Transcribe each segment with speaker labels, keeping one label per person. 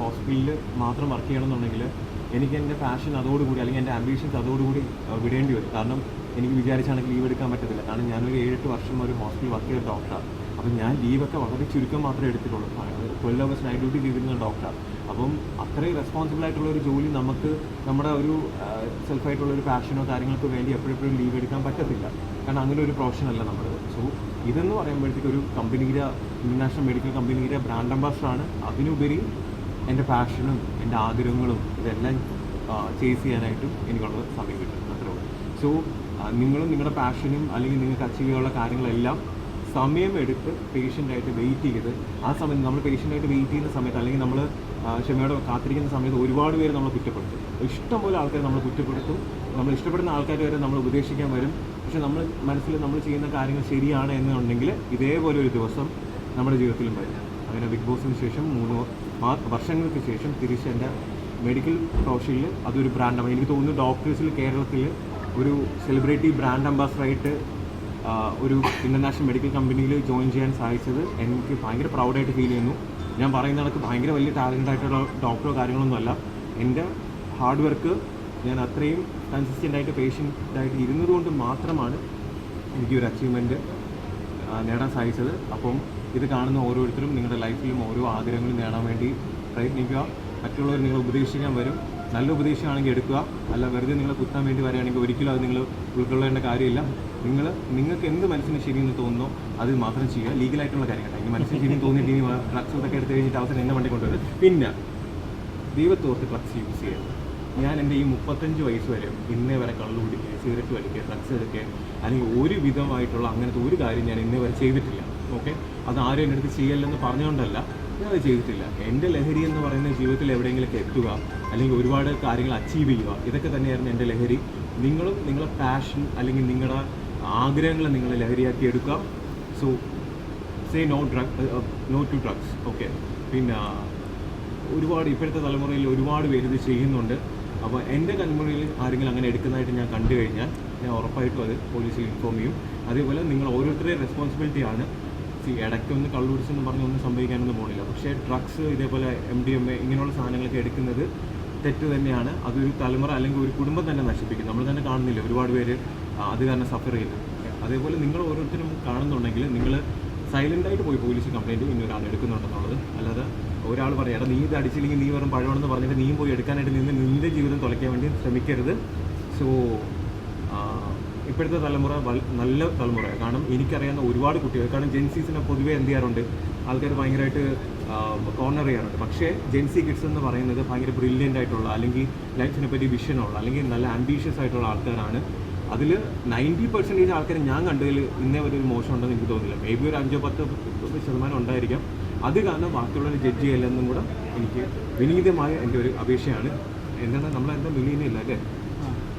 Speaker 1: ഹോസ്പിറ്റലിൽ മാത്രം വർക്ക് ചെയ്യണമെന്നുണ്ടെങ്കിൽ എനിക്ക് എൻ്റെ പാഷൻ അതോടുകൂടി അല്ലെങ്കിൽ എൻ്റെ ആംബിഷൻസ് അതോടുകൂടി വിടേണ്ടി വരും. കാരണം എനിക്ക് വിചാരിച്ചാണെങ്കിൽ ലീവ് എടുക്കാൻ പറ്റത്തില്ല. കാരണം ഞാനൊരു 7-8 വർഷം ഒരു ഹോസ്പിറ്റലിൽ വർക്ക് ചെയ്ത ഡോക്ടറാണ്. അപ്പം ഞാൻ ലീവൊക്കെ വളരെ ചുരുക്കം മാത്രമേ എടുത്തിട്ടുള്ളൂ. 12 hours നൈറ്റ് ഡ്യൂട്ടി ചെയ്തിരുന്ന ഡോക്ടറാണ്. അപ്പം അത്രയും റെസ്പോൺസിബിൾ ആയിട്ടുള്ള ഒരു ജോലി നമുക്ക് നമ്മുടെ ഒരു സെൽഫായിട്ടുള്ളൊരു പാഷനോ കാര്യങ്ങൾക്ക് വേണ്ടി എപ്പോഴെപ്പോഴും ലീവ് എടുക്കാൻ പറ്റത്തില്ല. കാരണം അങ്ങനെ ഒരു പ്രൊഫഷനല്ല നമ്മൾ. സോ ഇതെന്ന് പറയുമ്പോഴത്തേക്ക് ഒരു കമ്പനിയുടെ ഇൻ്റർനാഷണൽ മെഡിക്കൽ കമ്പനിയുടെ ബ്രാൻഡ് അംബാസഡറാണ്. അതിനുപരി എൻ്റെ പാഷനും എൻ്റെ ആഗ്രഹങ്ങളും ഇതെല്ലാം ചേസ് ചെയ്യാനായിട്ടും എനിക്കുള്ള സമയം കിട്ടും. അത്രേ ഉള്ളൂ. സോ നിങ്ങളും നിങ്ങളുടെ പാഷനും അല്ലെങ്കിൽ നിങ്ങൾക്ക് അച്ചീവ് ചെയ്യാനുള്ള കാര്യങ്ങളെല്ലാം സമയമെടുത്ത് പേഷ്യൻ്റായിട്ട് വെയിറ്റ് ചെയ്ത് ആ സമയത്ത് നമ്മൾ പേഷ്യൻ്റായിട്ട് വെയിറ്റ് ചെയ്യുന്ന സമയത്ത് അല്ലെങ്കിൽ നമ്മൾ ക്ഷമയോടെ കാത്തിരിക്കുന്ന സമയത്ത് ഒരുപാട് പേര് നമ്മളെ കുറ്റപ്പെടുത്തും. ഇഷ്ടംപോലെ ആൾക്കാർ നമ്മളെ കുറ്റപ്പെടുത്തും. നമ്മൾ ഇഷ്ടപ്പെടുന്ന ആൾക്കാർ വരെ നമ്മൾ ഉപദേശിക്കാൻ വരും. പക്ഷെ നമ്മൾ മനസ്സിൽ നമ്മൾ ചെയ്യുന്ന കാര്യങ്ങൾ ശരിയാണ് എന്നുണ്ടെങ്കിൽ ഇതേപോലെ ഒരു ദിവസം നമ്മുടെ ജീവിതത്തിലും വരും. അങ്ങനെ ബിഗ് ബോസിന് ശേഷം 3 വർഷങ്ങൾക്ക് ശേഷം തിരിച്ച് എൻ്റെ മെഡിക്കൽ പ്രൊഫഷനിൽ അതൊരു ബ്രാൻഡാണ്. എനിക്ക് തോന്നുന്നു ഡോക്ടേഴ്സിൽ കേരളത്തിൽ ഒരു സെലിബ്രിറ്റി ബ്രാൻഡ് അംബാസഡറായിട്ട് ഒരു ഇൻ്റർനാഷണൽ മെഡിക്കൽ കമ്പനിയിൽ ജോയിൻ ചെയ്യാൻ സാധിച്ചത് എനിക്ക് ഭയങ്കര പ്രൗഡായിട്ട് ഫീൽ ചെയ്യുന്നു. ഞാൻ പറയുന്ന കണക്ക് ഭയങ്കര വലിയ ടാലൻ്റ് ആയിട്ടുള്ള ഡോക്ടറോ കാര്യങ്ങളൊന്നുമല്ല. എൻ്റെ ഹാർഡ് വർക്ക് ഞാൻ അത്രയും കൺസിസ്റ്റൻ്റായിട്ട് പേഷ്യൻ്റായിട്ട് ഇരുന്നത് കൊണ്ട് മാത്രമാണ് എനിക്ക് ഒരു അച്ചീവ്മെൻറ്റ് നേടാൻ സാധിച്ചത്. അപ്പം ഇത് കാണുന്ന ഓരോരുത്തരും നിങ്ങളുടെ ലൈഫിലും ഓരോ ആഗ്രഹങ്ങളും നേടാൻ വേണ്ടി പ്രയത്നിക്കുക. മറ്റുള്ളവർ നിങ്ങളെ ഉപദേശിക്കാൻ വരും. നല്ല ഉപദേശമാണെങ്കിൽ എടുക്കുക. അല്ല വെറുതെ നിങ്ങളെ കുത്താൻ വേണ്ടി വരികയാണെങ്കിൽ ഒരിക്കലും അത് നിങ്ങൾ ഉൾക്കൊള്ളേണ്ട കാര്യമില്ല. നിങ്ങൾക്ക് എന്ത് മനസ്സിന് ശരിയെന്ന് തോന്നുന്നോ അത് മാത്രം ചെയ്യുക. ലീഗലായിട്ടുള്ള കാര്യങ്ങൾ എനിക്ക് മനസ്സിന് ശരിയെന്ന് തോന്നിയിട്ട് ഇനി ഡ്രഗ്സ് ഇതൊക്കെ എടുത്ത് കഴിഞ്ഞിട്ട് അവസരം എന്നെ വണ്ടി കൊണ്ടുവരും. പിന്നെ ദൈവത്തോർത്ത് ഡ്രഗ്സ് യൂസ് ചെയ്യുന്നത്. ഞാൻ എൻ്റെ ഈ 35 വയസ്സ് വരെ ഇന്നേ വരെ കള്ളു കുടിക്കുക, സിഗരറ്റ് വലിക്കുക, ഡ്രഗ്സ് എടുക്കുക അല്ലെങ്കിൽ ഒരു വിധമായിട്ടുള്ള അങ്ങനത്തെ ഒരു കാര്യം ഞാൻ ഇന്നേ വരെ ചെയ്തിട്ടില്ല. ഓക്കെ, അത് ആരും എൻ്റെ അടുത്ത് ചെയ്യല്ലെന്ന് പറഞ്ഞുകൊണ്ടല്ല, ഞാനത് ചെയ്തിട്ടില്ല. എൻ്റെ ലഹരി എന്ന് പറയുന്ന ജീവിതത്തിൽ എവിടെയെങ്കിലൊക്കെ എത്തുക അല്ലെങ്കിൽ ഒരുപാട് കാര്യങ്ങൾ അച്ചീവ് ചെയ്യുക, ഇതൊക്കെ തന്നെയായിരുന്നു എൻ്റെ ലഹരി. നിങ്ങളും നിങ്ങളുടെ പാഷൻ അല്ലെങ്കിൽ നിങ്ങളുടെ ആഗ്രഹങ്ങൾ നിങ്ങൾ ലഹരിയാക്കി എടുക്കുക. So say no to drugs. Okay, പിന്നെ ഒരുപാട് ഇപ്പോഴത്തെ തലമുറയിൽ ഒരുപാട് പേര് ഇത് ചെയ്യുന്നുണ്ട്. അപ്പോൾ എൻ്റെ തലമുറയിൽ ആരെങ്കിലും അങ്ങനെ എടുക്കുന്നതായിട്ട് ഞാൻ കണ്ടു കഴിഞ്ഞാൽ ഞാൻ ഉറപ്പായിട്ടും അത് പോലീസിൽ ഇൻഫോം ചെയ്യും. അതേപോലെ നിങ്ങൾ ഓരോരുത്തരുടെയും റെസ്പോൺസിബിലിറ്റിയാണ്. ഇടയ്ക്കൊന്ന് കള്ളുപിടിച്ചെന്ന് പറഞ്ഞ് ഒന്നും സംഭവിക്കാനൊന്നും പോകുന്നില്ല. പക്ഷേ ഡ്രഗ്സ് ഇതേപോലെ MDMA ഇങ്ങനെയുള്ള സാധനങ്ങളൊക്കെ എടുക്കുന്നത് തെറ്റ് തന്നെയാണ്. അതൊരു തലമുറ അല്ലെങ്കിൽ ഒരു കുടുംബം തന്നെ നശിപ്പിക്കും. നമ്മൾ തന്നെ കാണുന്നില്ല ഒരുപാട് പേര് അത് കാരണം സഫർ ചെയ്യുന്നു. അതേപോലെ നിങ്ങൾ ഓരോരുത്തരും കാണുന്നുണ്ടെങ്കിൽ നിങ്ങൾ സൈലൻ്റായിട്ട് പോയി പോലീസിൽ കംപ്ലയിൻറ്റ് ഇന്നൊരാൾ എടുക്കുന്നുണ്ടെന്നുള്ളത്. അല്ലാതെ ഒരാൾ പറയാം എടാ നീ ഇത് അടിച്ചില്ലെങ്കിൽ നീ വെറും പഴമാണെന്ന് പറഞ്ഞിട്ട് നീയും പോയി എടുക്കാനായിട്ട് നിൻ്റെ ജീവിതം തുലയ്ക്കാൻ വേണ്ടി ശ്രമിക്കരുത്. സോ ഇപ്പോഴത്തെ തലമുറ നല്ല തലമുറയാണ്. കാരണം എനിക്കറിയാവുന്ന ഒരുപാട് കുട്ടികൾ, കാരണം ജെൻസീസിനെ പൊതുവേ എന്ത് ചെയ്യാറുണ്ട്, ആൾക്കാർ ഭയങ്കരമായിട്ട് കോർണർ ചെയ്യാറുണ്ട്. പക്ഷേ ജെൻസി കിഡ്സ് എന്ന് പറയുന്നത് ഭയങ്കര ബ്രില്യൻ്റ് ആയിട്ടുള്ള അല്ലെങ്കിൽ ലൈഫിനെ പറ്റി വിഷനുള്ള അല്ലെങ്കിൽ നല്ല ആംബീഷ്യസ് ആയിട്ടുള്ള ആൾക്കാരാണ്. അതിൽ 90% ആൾക്കാർ ഞാൻ കണ്ടതിൽ ഇന്നേ ഒരു മോശം ഉണ്ടെന്ന് എനിക്ക് തോന്നുന്നില്ല. മേ ബി ഒരു 5-10% ഉണ്ടായിരിക്കാം. അത് കാരണം ബാക്കിയുള്ളവർ ജഡ്ജ് ചെയ്യല്ലെന്നും കൂടെ എനിക്ക് വിനീതമായ എൻ്റെ ഒരു അപേക്ഷയാണ്. എന്താണ് നമ്മളെന്താ മില്ലിയനില്ല അല്ലേ,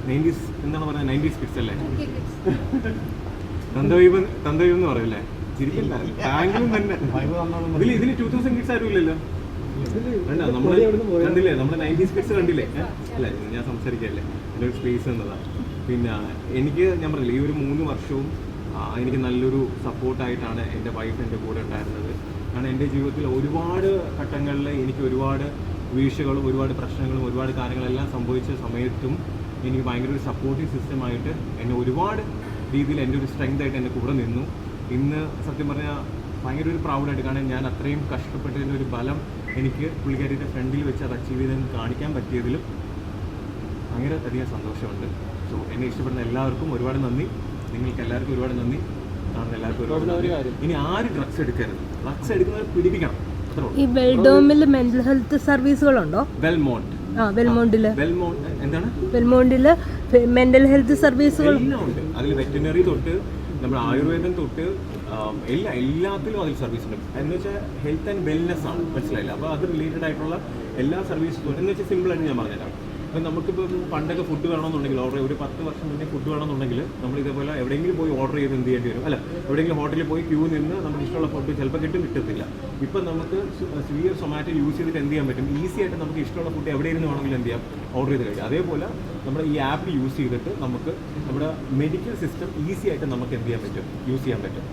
Speaker 1: 90s എന്താണ് പറയുന്നത്, 90s കിഡ്സ് അല്ലേ, തന്തവീപ് എന്ന് പറയല്ലേ, ശരിക്കില്ല ബാങ്കിലും തന്നെ ഇതിൽ 2000 കിഡ്സ് ആരും ഇല്ലല്ലോ. നമ്മൾ കണ്ടില്ലേ, നമ്മുടെ 90s കിഡ്സ് കണ്ടില്ലേ അല്ല, ഞാൻ സംസാരിക്കല്ലേ, എൻ്റെ ഒരു സ്പേസ് എന്നതാണ്. പിന്നെ ഞാൻ പറഞ്ഞില്ലേ ഈ ഒരു 3 വർഷവും എനിക്ക് നല്ലൊരു സപ്പോർട്ടായിട്ടാണ് എൻ്റെ വൈഫ് എൻ്റെ കൂടെ ഉണ്ടായിരുന്നത്. കാരണം എൻ്റെ ജീവിതത്തിൽ ഒരുപാട് ഘട്ടങ്ങളിൽ എനിക്ക് ഒരുപാട് വീഴ്ചകളും ഒരുപാട് പ്രശ്നങ്ങളും ഒരുപാട് കാര്യങ്ങളെല്ലാം സംഭവിച്ച സമയത്തും എനിക്ക് ഭയങ്കര ഒരു സപ്പോർട്ടീവ് സിസ്റ്റമായിട്ട് എന്നെ ഒരുപാട് രീതിയിൽ എൻ്റെ ഒരു സ്ട്രെങ്ത് ആയിട്ട് എൻ്റെ കൂടെ നിന്നു. ഇന്ന് സത്യം പറഞ്ഞാൽ ഭയങ്കര ഒരു പ്രൗഡായിട്ട്, കാരണം ഞാൻ അത്രയും കഷ്ടപ്പെട്ടതിൻ്റെ ഒരു ബലം എനിക്ക് പുള്ളിക്കാരിയുടെ ഫ്രണ്ടിൽ വെച്ച് അത് അച്ചീവ് ചെയ്തെന്ന് കാണിക്കാൻ പറ്റിയതിലും ഭയങ്കര അധികം സന്തോഷമുണ്ട്. സോ എന്നെ ഇഷ്ടപ്പെടുന്ന എല്ലാവർക്കും ഒരുപാട് നന്ദി. നിങ്ങൾക്ക് എല്ലാവർക്കും ഒരുപാട് നന്ദി. കാണുന്ന എല്ലാവർക്കും ഒരുപാട് നന്ദി. ഇനി ആരും ഡ്രഗ്സ് എടുക്കരുത്. ഡ്രഗ്സ് എടുക്കുന്നവർ പിടിപ്പിക്കണം.
Speaker 2: ഈ വെൽഡോമിൽ മെന്റൽ ഹെൽത്ത് സർവീസുകളുണ്ടോ? വെൽമോണ്ടില് മെന്റൽ ഹെൽത്ത് സർവീസുകൾ
Speaker 1: എല്ലാം ഉണ്ട്. അതിൽ വെറ്റിനറി തൊട്ട് നമ്മുടെ ആയുർവേദം തൊട്ട് എല്ലാത്തിലും അതിൽ സർവീസ് ഉണ്ട്. എന്ന് വെച്ചാൽ ഹെൽത്ത് ആൻഡ് വെൽനെസ് ആണ്, മനസ്സിലായില്ല. അപ്പോൾ അത് റിലേറ്റഡ് ആയിട്ടുള്ള എല്ലാ സർവീസും എന്ന് വെച്ചാൽ സിമ്പിളായിട്ട് ഞാൻ പറഞ്ഞുതരാം. അപ്പം നമുക്കിപ്പോൾ പണ്ടൊക്കെ ഫുഡ് വേണമെന്നുണ്ടെങ്കിൽ ഒരു 10 വർഷം മുന്നേ ഫുഡ് വേണമെന്നുണ്ടെങ്കിൽ നമ്മൾ ഇതേപോലെ എവിടെയെങ്കിലും പോയി ഓർഡർ ചെയ്ത് എന്ത് ചെയ്യേണ്ടി വരും, അല്ല എവിടെയെങ്കിലും ഹോട്ടലിൽ പോയി ക്യൂ നിന്ന് നമുക്ക് ഇഷ്ടമുള്ള ഫുഡ് ചിലപ്പോൾ കിട്ടത്തില്ല. ഇപ്പം നമുക്ക് സ്വിഗ്ഗി സൊമാറ്റോ യൂസ് ചെയ്തിട്ട് എന്ത് ചെയ്യാൻ പറ്റും, ഈസി ആയിട്ട് നമുക്ക് ഇഷ്ടമുള്ള ഫുഡ് എവിടെ ഇരുന്ന് വേണമെങ്കിലും എന്ത് ചെയ്യാം, ഓർഡർ ചെയ്ത് കഴിക്കാം. അതേപോലെ നമ്മുടെ ഈ ആപ്പ് യൂസ് ചെയ്തിട്ട് നമുക്ക് നമ്മുടെ മെഡിക്കൽ സിസ്റ്റം ഈസി ആയിട്ട് നമുക്ക് എന്ത് ചെയ്യാൻ പറ്റും, യൂസ് ചെയ്യാൻ പറ്റും.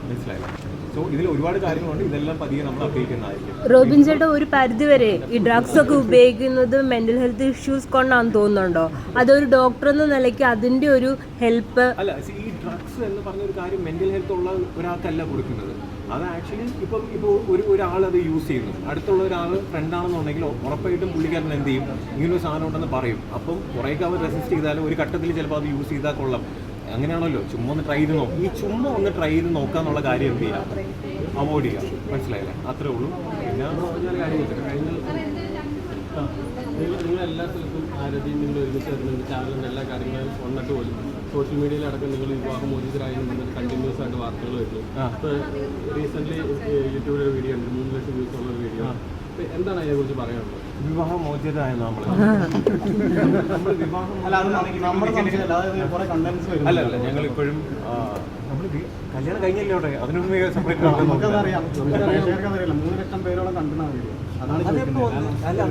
Speaker 1: മനസ്സിലായില്ല? സോ ഇതിൽ ഒരുപാട് കാര്യങ്ങളുണ്ട്, ഇതെല്ലാം പതിയെ നമ്മൾ അപ്ഡേറ്റ് ചെയ്യുന്നതായിരിക്കും.
Speaker 2: റോബിൻ ചേട്ടാ, ഒരു പരിധി വരെ ഈ ഡ്രഗ്സ് ഒക്കെ ഉപയോഗിക്കുന്നത് മെന്റൽ ഹെൽത്ത് ഇഷ്യൂസ് കൊണ്ടാണെന്ന് തോന്നുന്നുണ്ടോ? അതൊരു ഡോക്ടർ എന്ന നിലയ്ക്ക് അതിന്റെ ഒരു ഹെൽപ്പ്
Speaker 1: അല്ല, ഈ ഡ്രഗ്സ് എന്ന് പറഞ്ഞൊരു കാര്യം മെന്റൽ ഹെൽത്ത് ഉള്ള ഒരാൾക്കല്ല കൊടുക്കുന്നത്. അത് ആക്ച്വലി ഇപ്പോൾ ഒരാൾ അത് യൂസ് ചെയ്യുന്നു, അടുത്തുള്ള ഒരാൾ ഫ്രണ്ടാണെന്നുണ്ടെങ്കിൽ ഉറപ്പായിട്ടും പുള്ളിക്കാരൻ എന്ത് ചെയ്യും, ഇങ്ങനൊരു സാധനം ഉണ്ടെന്ന് പറയും. അപ്പം കുറേയൊക്കെ അവർ റെസിസ്റ്റ് ചെയ്താലും ഒരു ഘട്ടത്തിൽ ചിലപ്പോൾ അത് യൂസ് ചെയ്താൽ കൊള്ളാം. അങ്ങനെയാണല്ലോ, ചുമ്മാ ഒന്ന് ട്രൈ ചെയ്ത് നോക്കും. ഈ ചുമ്മാ ഒന്ന് ട്രൈ ചെയ്ത് നോക്കാന്നുള്ള കാര്യം എന്ത് ചെയ്യാം, അവോയ്ഡ് ചെയ്യാം. മനസ്സിലായില്ലേ? അത്രേ ഉള്ളൂ. പിന്നെ
Speaker 3: നിങ്ങൾ എല്ലാ സ്ഥലത്തും ആരോഗ്യം നിങ്ങൾ ഒരുമിച്ച് വരുന്നുണ്ട്, ചാനലിൻ്റെ എല്ലാ കാര്യങ്ങളും വന്നിട്ട് പോലും സോഷ്യൽ മീഡിയയിലടക്കം നിങ്ങൾ വിവാഹം മോചിതരായി കണ്ടിന്യൂസ് ആയിട്ട് വാർത്തകൾ വരുന്നു. അപ്പോൾ റീസെൻ്റ്ലി യൂട്യൂബിൽ ഒരു വീഡിയോ ഉണ്ട്, 3 ലക്ഷം വ്യൂസ് ഉള്ള ഒരു വീഡിയോ. എന്താണ് അതിനെക്കുറിച്ച് പറയാനുള്ളത്?
Speaker 1: വിവാഹം മോചിതമായ നമ്മൾ വിവാഹം അല്ലല്ല, ഞങ്ങൾ ഇപ്പോഴും നമ്മൾ കല്യാണം കഴിഞ്ഞല്ലേ അവിടെ, അതിനൊന്നും സെപ്പറേറ്റ് അല്ല.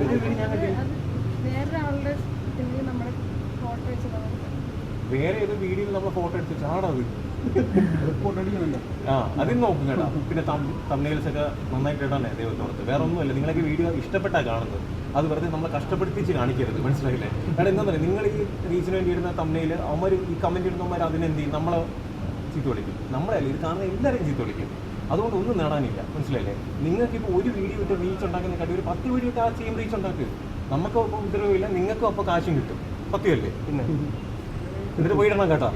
Speaker 1: വേറെ ഏത് വീഡിയോയിൽ നമ്മൾ ഫോട്ടോ എടുത്തിട്ട് ആടത് അതിന് നോക്കും കേട്ടോ. പിന്നെ തമ്മിൽസ് ഒക്കെ നന്നായിട്ട് ഇടാനേ ദൈവത്തോടത്ത്, വേറെ ഒന്നുമല്ല. നിങ്ങളൊക്കെ വീഡിയോ ഇഷ്ടപ്പെട്ടാണ് കാണുന്നത്, അത് വെറുതെ നമ്മളെ കഷ്ടപ്പെടുത്തിച്ച് കാണിക്കരുത്. മനസ്സിലായില്ലേ? കാരണം എന്താ പറയുക, നിങ്ങൾ ഈ റീച്ചിന് വേണ്ടി ഇടുന്ന തമ്മിൽ അവന്മാർ ഈ കമൻറ്റ് ഇടുന്നവന്മാർ അതിനെന്ത് ചെയ്യും, നമ്മളെ ചീത്ത വിളിക്കും. നമ്മളല്ല, ഇത് കാണുന്ന എല്ലാവരെയും ചീത്ത വിളിക്കും. അതുകൊണ്ട് ഒന്നും നേടാനില്ല. മനസ്സിലായില്ലേ? നിങ്ങൾക്കിപ്പോൾ ഒരു വീഡിയോ ഇട്ട് റീച്ച് ഉണ്ടാക്കുന്ന കാര്യം ഒരു 10 വീഡിയോ ഇട്ട് ആ സെയിം റീച്ച് ഉണ്ടാക്കുക. നമുക്ക് അപ്പോൾ ഉപദ്രവമില്ല, നിങ്ങൾക്കും അപ്പോൾ കാശും കിട്ടും. സത്യമല്ലേ? പിന്നെ എന്നിട്ട് പോയിടണം കേട്ടോ.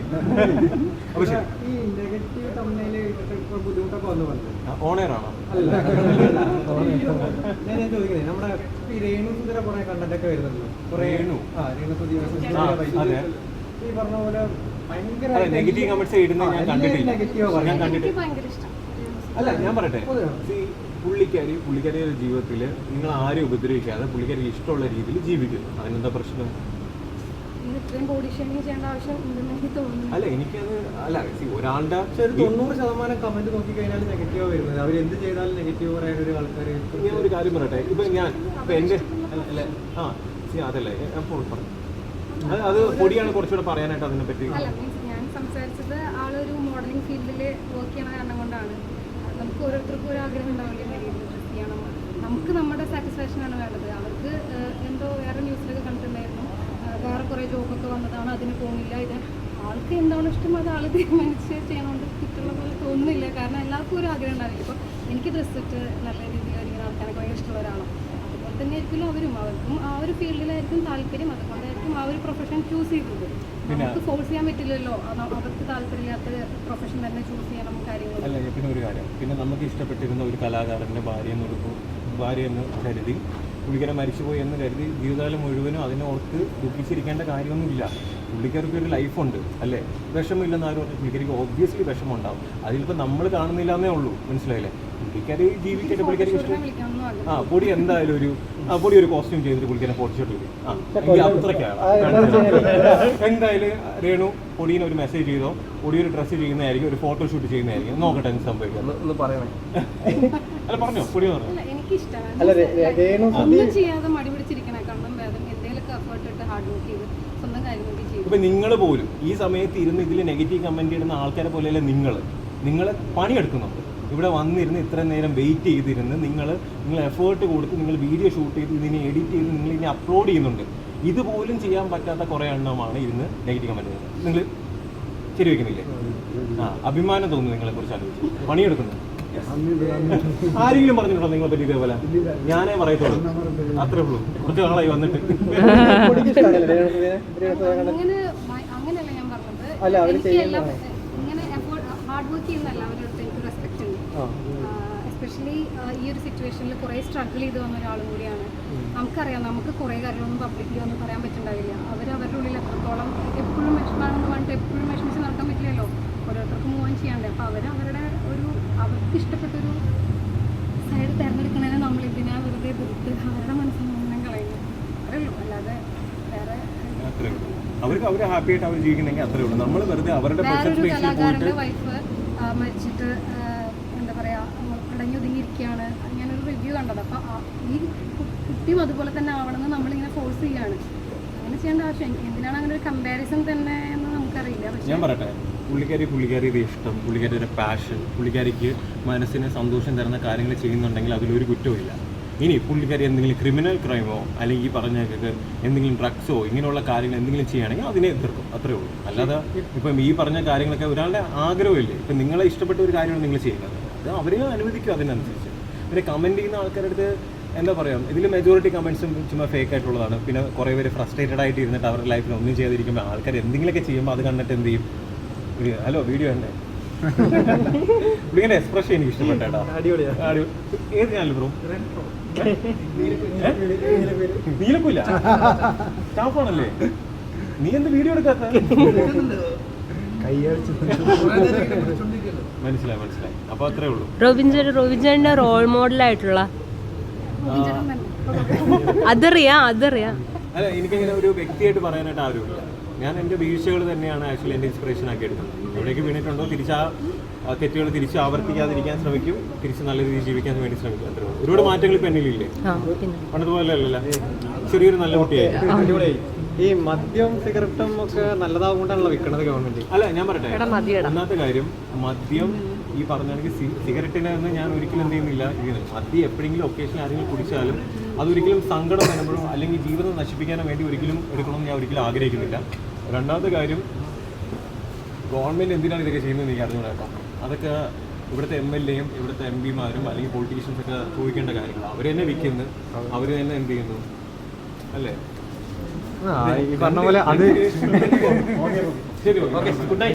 Speaker 1: അപ്പോൾ ശരി, ഓണേറാണോ? നെഗറ്റീവ് കമന്റ്സ് ഇടുന്നത് ഞാൻ കണ്ടിട്ടില്ല. അല്ല, ഞാൻ പറയട്ടെ, പുള്ളിക്കാരി ജീവിതത്തിൽ നിങ്ങൾ ആരും ഉപദ്രവിക്കാതെ പുള്ളിക്കാരി ഇഷ്ടമുള്ള രീതിയിൽ ജീവിക്കുന്നു. അതിനെന്താ പ്രശ്നം? അല്ല, എനിക്കത് അല്ല, ഒരാളുടെ
Speaker 3: 90% കമന്റ് നോക്കി കഴിഞ്ഞാൽ നെഗറ്റീവ് വരുന്നത്. അവർ എന്ത് ചെയ്താലും നെഗറ്റീവ് പറയാൻ ഒരു ആൾക്കാർ.
Speaker 1: ഞാൻ ഒരു കാര്യം പറയട്ടെ, ഇപ്പൊ എന്റെ അതല്ലേ അത് പൊടിയാണ് കുറച്ചുകൂടെ പറയാനായിട്ട് അതിനെ പറ്റി.
Speaker 4: ഞാൻ സംസാരിച്ചത് ആളൊരു മോഡലിംഗ് ഫീൽഡിൽ വർക്ക് ചെയ്യണ കാരണം കൊണ്ടാണ്. നമുക്ക് ഓരോരുത്തർക്കും ഒരു ആഗ്രഹം ഉണ്ടാവില്ലേ ഡ്രസ് ചെയ്യണം, നമുക്ക് നമ്മുടെ സാറ്റിസ്ഫാക്ഷനാണ് വേണ്ടത്. അവർക്ക് എന്തോ വേറെ ന്യൂസിലൊക്കെ കണ്ടിട്ടുണ്ടായിരുന്നു, വേറെ കുറേ ജോബൊക്കെ വന്നതാണ്, അതിന് പോകുന്നില്ല. ഇത് ആൾക്ക് എന്താണ് ഇഷ്ടം അത് ആൾ തീരുമാനിച്ച് ചെയ്യണോണ്ട് കിട്ടുള്ള പോലെ തോന്നുന്നില്ല. കാരണം എല്ലാവർക്കും ഒരു ആഗ്രഹം ഉണ്ടാവില്ല. ഇപ്പോൾ എനിക്ക് ഡ്രസ്സ് ഇട്ട് നല്ല രീതിയിൽ ഇങ്ങനെ ആൾക്കാരൊക്കെ ഭയങ്കര ഇഷ്ടമുള്ള ഒരാളാണ്. അതുപോലെ തന്നെ ആയിരിക്കും അവർക്കും ആ ഒരു ഫീൽഡിലായിരിക്കും താല്പര്യം. അതുകൊണ്ടായിരിക്കും ആ ഒരു പ്രൊഫഷൻ ചൂസ് ചെയ്തത്. നമുക്ക് ഫോഴ്സ് ചെയ്യാൻ പറ്റില്ലല്ലോ, അവർക്ക് താല്പര്യമില്ലാത്ത പ്രൊഫഷൻ തന്നെ ചൂസ് ചെയ്യണം കാര്യങ്ങൾ.
Speaker 1: അല്ല, പിന്നെ ഒരു കാര്യം, പിന്നെ നമുക്ക് ഇഷ്ടപ്പെട്ടിരുന്ന ഒരു കലാകാരൻ്റെ ഭാര്യ എന്ന് കരുതി പുള്ളിക്കാരൻ മരിച്ചുപോയി എന്ന് കരുതി ജീവിതകാലം മുഴുവനും അതിനോർത്ത് ദുഃഖിച്ചിരിക്കേണ്ട കാര്യമൊന്നുമില്ല. പുള്ളിക്കാർക്ക് ഒരു ലൈഫുണ്ട് അല്ലേ? വിഷമില്ലെന്ന് ആരും പറഞ്ഞു. പുള്ളിക്കാർക്ക് ഒബ്വിയസ്ലി വിഷമം ഉണ്ടാവും. അതിലിപ്പോൾ നമ്മൾ കാണുന്നില്ല എന്നേ ഉള്ളൂ. മനസ്സിലായില്ലേ? പുള്ളിക്കാരി ജീവിക്കട്ടെ, പുള്ളിക്കാരി ഇഷ്ടം. പൊടി എന്തായാലും പൊടി ഒരു കോസ്റ്റ്യൂം ചെയ്തിട്ട് പുള്ളിക്കാരെ ഫോട്ടോഷൂട്ട് ചെയ്തു. അത്രയ്ക്കാണ് എന്തായാലും രേണു പൊടീനെ ഒരു മെസ്സേജ് ചെയ്തോ, പൊടി ഒരു ഡ്രസ്സ് ചെയ്യുന്നതായിരിക്കും, ഒരു ഫോട്ടോഷൂട്ട് ചെയ്യുന്നതായിരിക്കും. നോക്കട്ടെ എന്ത് സംഭവിക്കാം. അല്ല, പറഞ്ഞോ, പൊടി പറഞ്ഞു.
Speaker 4: ചെയ്യാതെ മടി പിടിച്ചിരിക്കണേക്കാളും ഭേദം എന്തെങ്കിലുമൊക്കെ എഫേർട്ട് ഇട്ട് ഹാർഡ് വർക്ക് ചെയ്ത് സ്വന്തം കാര്യങ്ങളൊക്കെ ചെയ്യും.
Speaker 1: ഇപ്പം നിങ്ങൾ പോലും ഈ സമയത്ത് ഇരുന്ന് ഇതിൽ നെഗറ്റീവ് കമൻറ്റ് ഇടുന്ന ആൾക്കാരെ പോലെയല്ല നിങ്ങൾ പണിയെടുക്കുന്നുണ്ട്. ഇവിടെ വന്നിരുന്ന് ഇത്ര നേരം വെയിറ്റ് ചെയ്തിരുന്ന് നിങ്ങൾ എഫേർട്ട് കൊടുത്ത് നിങ്ങൾ വീഡിയോ ഷൂട്ട് ചെയ്ത് ഇതിനെ എഡിറ്റ് ചെയ്ത് നിങ്ങൾ ഇതിനെ അപ്ലോഡ് ചെയ്യുന്നുണ്ട്. ഇതുപോലും ചെയ്യാൻ പറ്റാത്ത കുറേ എണ്ണമാണ് ഇരുന്ന് നെഗറ്റീവ് കമൻറ്റ്. നിങ്ങൾ ശരി വയ്ക്കുന്നില്ലേ? അഭിമാനം തോന്നുന്നു നിങ്ങളെക്കുറിച്ച് ആലോചിച്ച്. പണിയെടുക്കുന്നു. ആരെങ്കിലും പറഞ്ഞിട്ടുണ്ടോ നിങ്ങളെ പറ്റി ഇതേപോലെ? ഞാനേ പറയത്തുള്ളൂ, അത്രേ ഉള്ളൂ. കുറച്ച് നാളായി വന്നിട്ട്.
Speaker 4: അങ്ങനെയല്ല ഞാൻ പറഞ്ഞത്, ഇങ്ങനെ ഹാർഡ് വർക്ക് ചെയ്യുന്നല്ല അവരുടെ എനിക്ക് റെസ്പെക്ട് ഉണ്ട്. എസ്പെഷ്യലി ഈ ഒരു സിറ്റുവേഷനിൽ കുറേ സ്ട്രഗിൾ ചെയ്ത് വന്ന ഒരാളും കൂടിയാണ്. നമുക്കറിയാം, നമുക്ക് കുറേ കാര്യങ്ങളൊന്നും പബ്ലിക്കലി ഒന്നും പറയാൻ പറ്റുന്നുണ്ടാവില്ല. അവരുടെ ഉള്ളിൽ എത്രത്തോളം എപ്പോഴും വിഷമാണെന്ന് പറഞ്ഞിട്ട് എപ്പോഴും വിഷമിച്ച് നടക്കാൻ പറ്റില്ലല്ലോ. ഓരോരുത്തർക്കും മൂവ് ഓൺ ചെയ്യാണ്ട്. അപ്പോൾ അവർക്ക് ഇഷ്ടപ്പെട്ടൊരു സൈഡ് തിരഞ്ഞെടുക്കണതിന് നമ്മൾ ഇതിനാ വെറുതെ എതിർത്ത് അവരുടെ മനസ്സിൽ മുഴുവൻ കളയുന്നു. അത്രേ ഉള്ളൂ. അല്ലാതെ വേറെ
Speaker 1: അവർക്ക് ഹാപ്പി ആയിട്ട് അവർ ജീവിക്കുന്നെങ്കിൽ അത്രേ ഉള്ളൂ. നമ്മൾ വെറുതെ അവരുടെ
Speaker 4: വേറൊരു കലാകാരൻ്റെ വൈഫ് മരിച്ചിട്ട് എന്താ പറയുക, അടങ്ങി ഒതുങ്ങിയിരിക്കുകയാണ്. ഞാനൊരു റിവ്യൂ കണ്ടത്. അപ്പോൾ ഈ കുട്ടിയും അതുപോലെ തന്നെ ആവണമെന്ന് നമ്മളിങ്ങനെ ഫോഴ്സ് ചെയ്യാണ്. അങ്ങനെ ചെയ്യേണ്ട ആവശ്യം എന്തിനാണ്? അങ്ങനെ ഒരു കമ്പാരിസൺ തന്നെ എന്ന് നമുക്കറിയില്ല.
Speaker 1: ഞാൻ പറയട്ടെ, പുള്ളിക്കാരിയുടെ ഇഷ്ടം, പുള്ളിക്കാരിയുടെ പാഷൻ, പുള്ളിക്കാരിക്ക് മനസ്സിന് സന്തോഷം തരുന്ന കാര്യങ്ങൾ ചെയ്യുന്നുണ്ടെങ്കിൽ അതിലൊരു കുറ്റവുമില്ല. ഇനി പുള്ളിക്കാരി എന്തെങ്കിലും ക്രിമിനൽ ക്രൈമോ അല്ലെങ്കിൽ ഈ പറഞ്ഞേക്കൊക്കെ എന്തെങ്കിലും ഡ്രഗ്സോ ഇങ്ങനെയുള്ള കാര്യങ്ങൾ എന്തെങ്കിലും ചെയ്യുകയാണെങ്കിൽ അതിനെ എതിർക്കും, അത്രേ ഉള്ളൂ. അല്ലാതെ ഇപ്പം ഈ പറഞ്ഞ കാര്യങ്ങളൊക്കെ ഒരാളുടെ ആഗ്രഹമില്ലേ, ഇപ്പം നിങ്ങളെ ഇഷ്ടപ്പെട്ട ഒരു കാര്യമാണ് നിങ്ങൾ ചെയ്യുന്നത്, അത് അവരെ അനുവദിക്കും അതിനനുസരിച്ച്. പിന്നെ കമൻറ്റ് ചെയ്യുന്ന ആൾക്കാരുടെ അടുത്ത് എന്താ പറയുക, ഇതിൽ മെജോറിറ്റി കമൻറ്റ്സും ചുമ്മാ ഫേക്ക് ആയിട്ടുള്ളതാണ്. പിന്നെ കുറേ പേര് ഫ്രസ്ട്രേറ്റഡ് ആയിട്ട് ഇരുന്നിട്ട് അവരുടെ ലൈഫിൽ ഒന്നും ചെയ്തിരിക്കുമ്പോൾ ആൾക്കാർ എന്തെങ്കിലുമൊക്കെ ചെയ്യുമ്പോൾ അത് കണ്ടിട്ട് എന്ത് ചെയ്യും, ഹലോ വീഡിയോ ഉണ്ട് പുള്ളിൻ്റെ എക്സ്പ്രഷൻ എനിക്ക് ഇഷ്ടപ്പെട്ടേട്ടാ. ഏത് ചാനൽ ബ്രോ? നീലക്കൂല സ്റ്റാഫാണല്ലേ? നീ എന്ത് വീഡിയോ എടുക്കാത്ത? മനസ്സിലായി. അപ്പൊ അത്രേ ഉള്ളൂ.
Speaker 2: റോബിൻചേട്ടൻ്റെ റോൾ മോഡലായിട്ടുള്ള അതറിയാം.
Speaker 1: അല്ല, എനിക്കിങ്ങനെ ഒരു വ്യക്തിയായിട്ട് പറയാനായിട്ട് ആരുമില്ല. ഞാൻ എൻ്റെ വീഴ്ചകൾ തന്നെയാണ് ആക്ച്വലി എൻ്റെ ഇൻസ്പിറേഷൻ ആക്കി എടുക്കുന്നത്. എവിടേക്ക് വീണിട്ടുണ്ടോ തെറ്റുകൾ തിരിച്ച് ആവർത്തിക്കാതിരിക്കാൻ ശ്രമിക്കും, തിരിച്ച് നല്ല രീതിയിൽ ജീവിക്കാൻ വേണ്ടി ശ്രമിക്കും, അത്രേ ഉള്ളൂ. ഒരുപാട് മാറ്റങ്ങൾ ഇപ്പം എന്നിലില്ലേ, പണ്ടതുപോലെ അല്ലല്ലോ. ചെറിയൊരു നല്ല കുട്ടിയായി.
Speaker 3: ഈ മദ്യം സിഗരറ്റും ഒക്കെ നല്ലതാവുകൊണ്ടാണല്ലോ വിൽക്കുന്നത് ഗവൺമെന്റ്.
Speaker 1: അല്ല, ഞാൻ പറയട്ടെ, ഒന്നാമത്തെ കാര്യം മദ്യം ഈ പറഞ്ഞാണെങ്കിൽ സിഗരറ്റിനെന്ന് ഞാൻ ഒരിക്കലും എന്ത് ചെയ്യുന്നില്ല. മദ്യം എപ്പോഴെങ്കിലും ഒക്കേഷൻ ആരെങ്കിലും കുടിച്ചാലും അതൊരിക്കലും സങ്കടം വരുമ്പോഴോ അല്ലെങ്കിൽ ജീവിതം നശിപ്പിക്കാനോ വേണ്ടി ഒരിക്കലും എടുക്കണമെന്ന് ഞാൻ ഒരിക്കലും ആഗ്രഹിക്കുന്നില്ല. രണ്ടാമത്തെ കാര്യം, ഗവൺമെൻറ് എന്തിനാണ് ഇതൊക്കെ ചെയ്യുന്നത് എനിക്ക് അറിഞ്ഞു കേട്ടോ. അതൊക്കെ ഇവിടുത്തെ MLA-യും ഇവിടുത്തെ MP-മാരും അല്ലെങ്കിൽ പൊളിറ്റീഷ്യൻസൊക്കെ ചോദിക്കേണ്ട കാര്യങ്ങൾ. അവർ തന്നെ വിൽക്കുന്നു, അവർ തന്നെ എന്ത് ചെയ്യുന്നു, അല്ലേ?
Speaker 3: ഈ പറഞ്ഞ പോലെ അത്
Speaker 1: ശരി, ഓക്കെ, ഗുഡ് നൈറ്റ്.